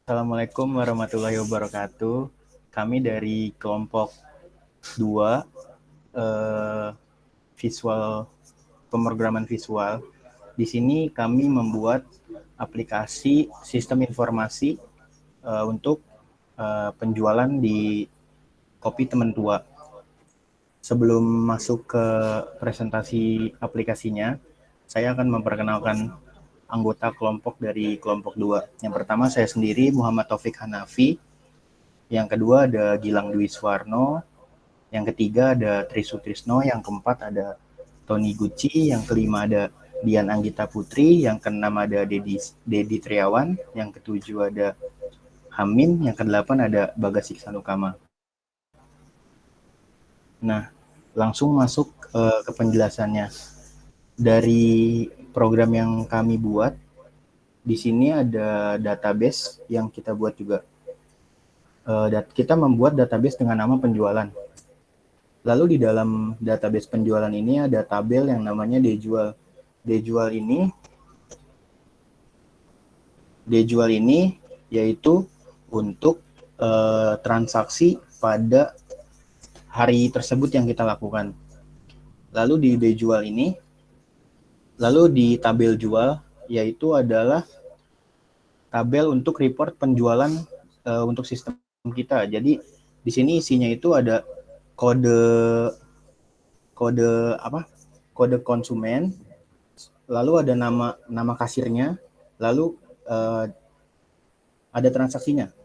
Assalamualaikum warahmatullahi wabarakatuh. Kami dari kelompok 2 visual pemrograman visual. Di sini kami membuat aplikasi sistem informasi untuk penjualan di Kopi Teman Tua. Sebelum masuk ke presentasi aplikasinya, saya akan memperkenalkan anggota kelompok dari kelompok 2. Yang pertama saya sendiri, Muhammad Taufik Hanafi. Yang kedua ada Gilang Dwi Suwarno. Yang ketiga ada Trisutrisno. Yang keempat ada Tony Gucci. Yang kelima ada Dian Anggita Putri. Yang keenam ada Dedi Triawan. Yang ketujuh ada Hamim. Yang kedelapan ada Bagas Iksanukama. Nah, langsung masuk ke penjelasannya. Dari program yang kami buat, di sini ada database yang kita buat juga. Kita membuat database dengan nama penjualan. Lalu di dalam database penjualan ini ada tabel yang namanya Dejual. Dejual ini yaitu untuk transaksi pada hari tersebut yang kita lakukan. Lalu di tabel jual yaitu adalah tabel untuk report penjualan untuk sistem kita. Jadi di sini isinya itu ada kode konsumen, lalu ada nama kasirnya, lalu ada transaksinya.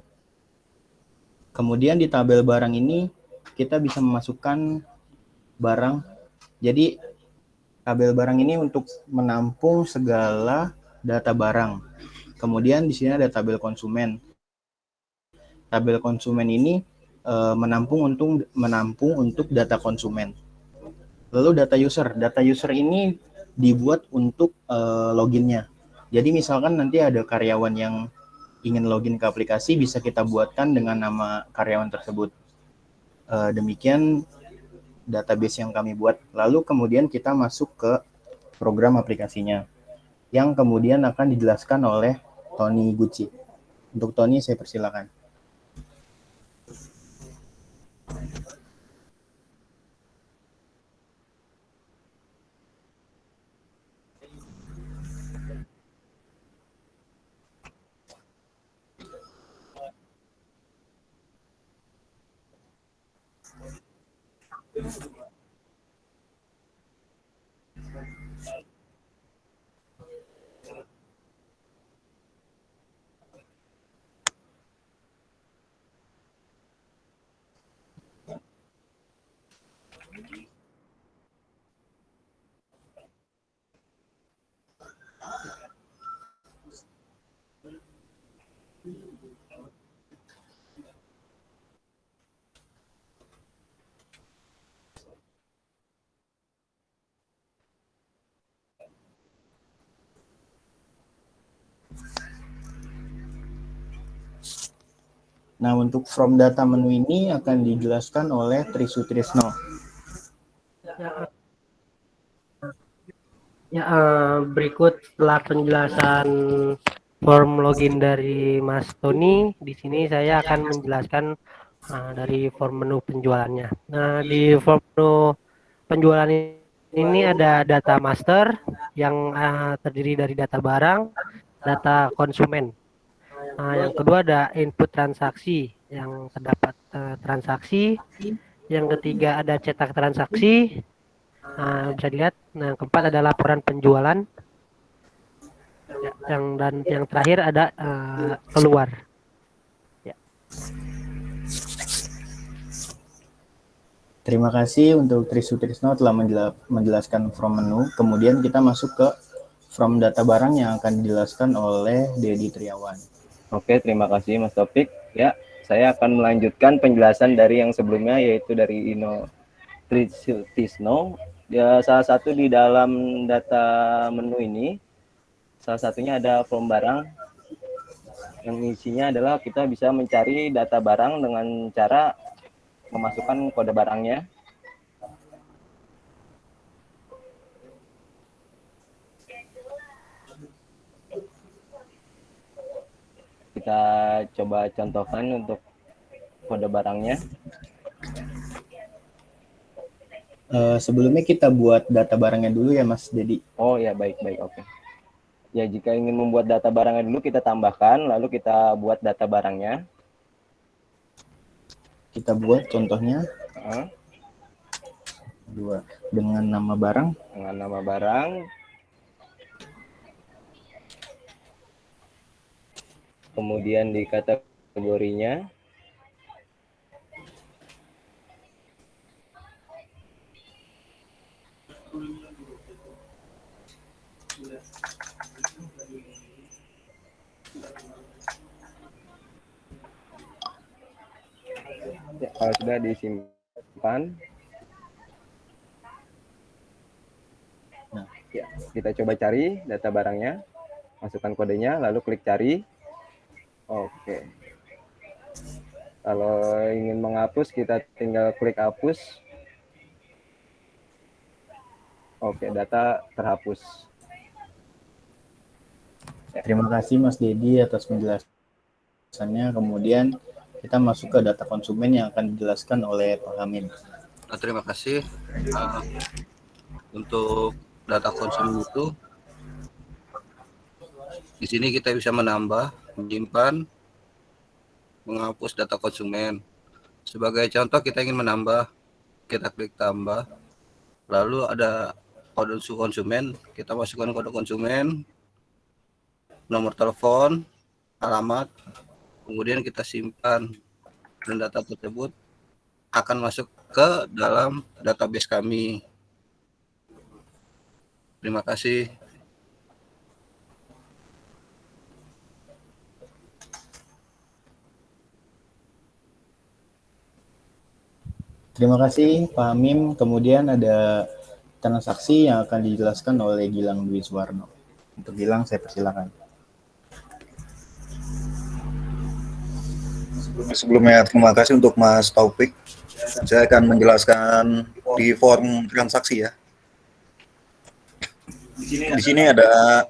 Kemudian di tabel barang ini kita bisa memasukkan barang. Jadi tabel barang ini untuk menampung segala data barang. Kemudian di sini ada tabel konsumen. Tabel konsumen ini menampung untuk data konsumen. Lalu data user ini dibuat untuk loginnya. Jadi misalkan nanti ada karyawan yang ingin login ke aplikasi, bisa kita buatkan dengan nama karyawan tersebut. Demikian database yang kami buat. Lalu kemudian kita masuk ke program aplikasinya, yang kemudian akan dijelaskan oleh Tony Gucci. Untuk Tony, saya persilakan. Nah, untuk from data menu ini akan dijelaskan oleh Trisutrisno. Berikut setelah penjelasan form login dari Mas Tony, di sini saya akan menjelaskan dari form menu penjualannya. Nah, di form menu penjualan ini ada data master yang terdiri dari data barang, data konsumen. Yang kedua ada input transaksi yang terdapat transaksi. Yang ketiga ada cetak transaksi. Bisa dilihat. Nah, yang keempat ada laporan penjualan. Ya, yang terakhir ada keluar. Ya. Terima kasih untuk Trisutrisno telah menjelaskan from menu. Kemudian kita masuk ke from data barang yang akan dijelaskan oleh Dedi Triawan. Oke, terima kasih Mas Topik. Ya, saya akan melanjutkan penjelasan dari yang sebelumnya, yaitu dari Trisutrisno. Ya, salah satu di dalam data menu ini, salah satunya ada form barang, yang isinya adalah kita bisa mencari data barang dengan cara memasukkan kode barangnya. kita coba contohkan untuk kode barangnya. Sebelumnya kita buat data barangnya dulu ya Mas Dedi. Oh ya, baik, oke. Ya, jika ingin membuat data barangnya dulu, kita tambahkan, lalu kita buat data barangnya. Kita buat contohnya Heeh. dengan nama barang. Dengan nama barang. Kemudian di kategorinya. Ya, kalau sudah disimpan, Nah, ya, kita coba cari data barangnya, masukkan kodenya, lalu klik cari. Oke. Kalau ingin menghapus, kita tinggal klik hapus. Oke, data terhapus. terima kasih Mas Dedi atas penjelasannya. Kemudian kita masuk ke data konsumen yang akan dijelaskan oleh Pak Amin. Terima kasih. Untuk data konsumen itu, di sini kita bisa menambah, menyimpan, menghapus data konsumen. Sebagai contoh, kita ingin menambah, kita klik tambah, lalu ada kode konsumen, kita masukkan kode konsumen, nomor telepon, alamat, kemudian kita simpan, dan data tersebut akan masuk ke dalam database kami. Terima kasih. Terima kasih Pak Amim. Kemudian ada transaksi yang akan dijelaskan oleh Gilang Dwi Suwarno. Untuk Gilang saya persilakan. Sebelumnya terima kasih untuk Mas Taufik. Saya akan menjelaskan di form transaksi ya. Di sini ada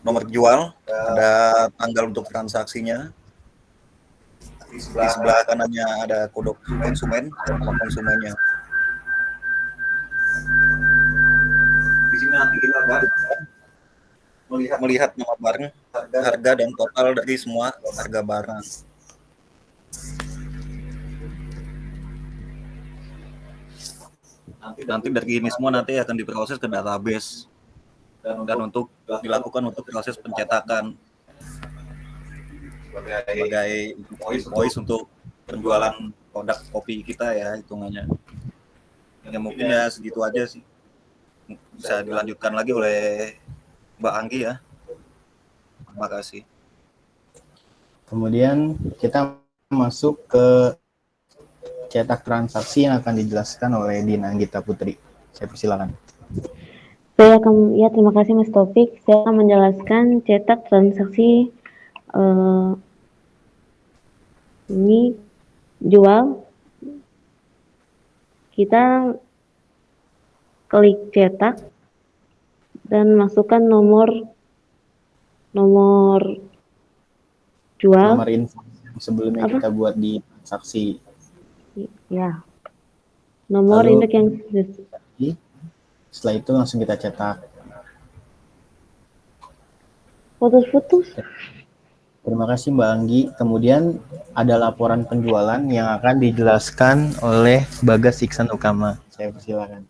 nomor jual, ada tanggal untuk transaksinya. Di sebelah kanannya ada kode konsumen, nama konsumennya. Di sini nanti kita melihat nama barang, harga dan total dari semua harga barang. Nanti dari ini semua nanti akan diproses ke database dan untuk dilakukan untuk proses pencetakan sebagai invoice untuk penjualan produk kopi kita ya hitungannya. Ya mungkin ya segitu aja sih. Bisa dilanjutkan lagi oleh Mbak Anggi ya. Terima kasih. Kemudian kita masuk ke cetak transaksi yang akan dijelaskan oleh Dina Anggita Putri. Saya persilakan. Terima kasih Mas Taufik. Saya akan menjelaskan cetak transaksi ini jual. Kita klik cetak dan masukkan nomor jual. Nomor info sebelumnya kita buat di transaksi. Ya. Nomor Lalu, induk yang setelah itu langsung kita cetak. Putus-putus. Terima kasih Mbak Anggi. Kemudian ada laporan penjualan yang akan dijelaskan oleh Bagas Iksan Ukama. Saya persilakan.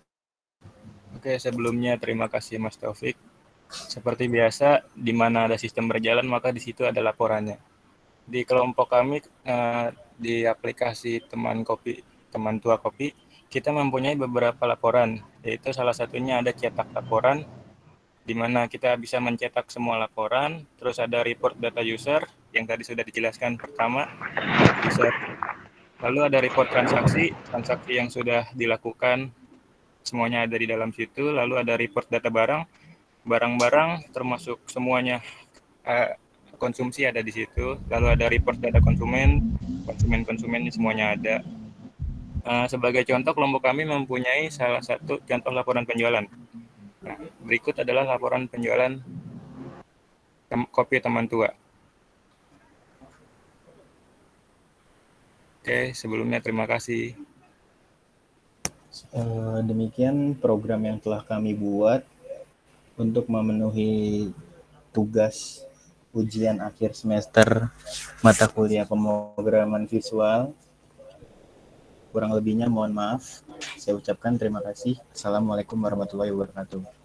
Oke, sebelumnya terima kasih Mas Taufik. Seperti biasa, di mana ada sistem berjalan, maka di situ ada laporannya. Di kelompok kami, di aplikasi teman tua kopi, kita mempunyai beberapa laporan, yaitu salah satunya ada cetak laporan, di mana kita bisa mencetak semua laporan, terus ada report data user, yang tadi sudah dijelaskan pertama, user. Lalu ada report transaksi yang sudah dilakukan, semuanya ada di dalam situ. Lalu ada report data barang-barang termasuk semuanya konsumsi ada di situ. Lalu ada report data konsumen semuanya ada. Sebagai contoh, kelompok kami mempunyai salah satu contoh laporan penjualan. Nah, berikut adalah laporan penjualan kopi teman tua. Oke, sebelumnya terima kasih. Demikian program yang telah kami buat untuk memenuhi tugas ujian akhir semester mata kuliah pemrograman visual. Kurang lebihnya mohon maaf. Saya ucapkan terima kasih. Assalamualaikum warahmatullahi wabarakatuh.